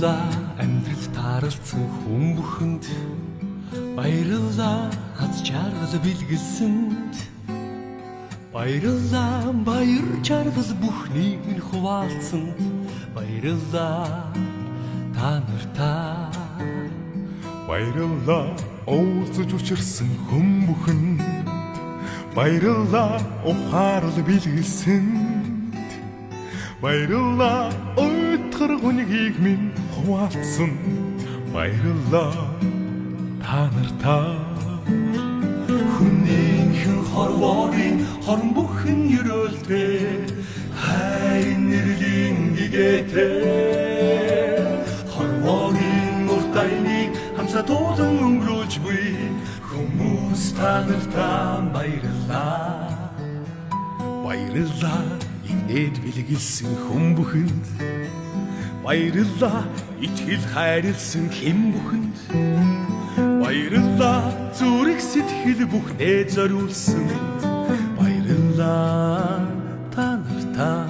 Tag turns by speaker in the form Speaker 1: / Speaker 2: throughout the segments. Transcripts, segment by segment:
Speaker 1: Баярлалаа амьдрал тааралцсан хүн бүхэнд баярлалаа хаз чаргал бэлгэлсэнд баярлалаа баяр чаргал бүхнийг нь хуваалцсан баярлалаа та нартаа
Speaker 2: баярлалаа уулзаж учирсан хүн бүхэнд баярлалаа ухаарл бэлгэлсэнд баярлалаа өтгөр хүнгийг минь хуваалцсан баярлалаа та нартаа
Speaker 1: хүнийхэн хорвоогийн хорн бүхэн ерөөлтэй хайр нэрлийн гэгээтэй хорвоогийн уртайныг хамсаа туулан өнгөрүүлж буй хүмүүс та нартаа баярлалаа
Speaker 2: баярлалаа инээд бэлгэлсэн хүн бүхэнд баярлалаа итгэл хайрлсан хэн бүхэнд баярлалаа зүрх сэтгэл бүхнээ зориулсан баярлалаа та нартаа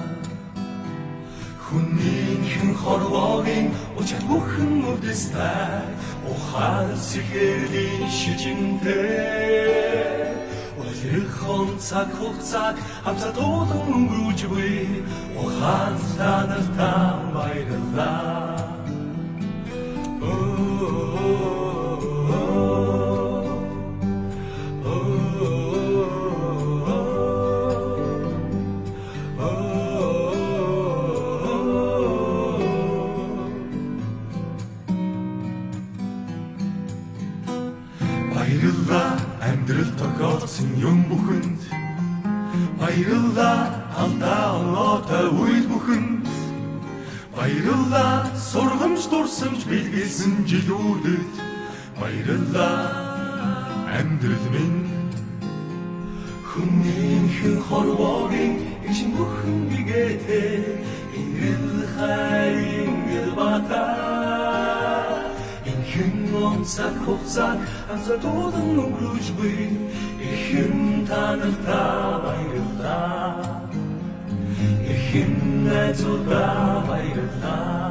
Speaker 1: хүнийхэн хорвоогийн учир бүхэн өвдөстэй ухаал сэхэрлийн шижинтэй Хон цаг хугацааг хамсаа туулан өнгөрүүлж буй ухаан та нартаа баярлалаа баярлалаа амьдрал тохиолдсон юм бүхэнд баярлалаа алдаа оноотой үйл бүхэнд баярлалаа сургамж дурсамж бэлгэлсэн жилүүдэд баярлалаа амьдрал минь хүнийхэн хорвоогийн ижин бүхэн бигээтэй инрэл хайрын гэлбатаа инхэн онцаг хугацааг хамсаа туулан өнгөрүүлж буй ихэн та нартаа баярлалаа ихэн найзуудаа баярлалаа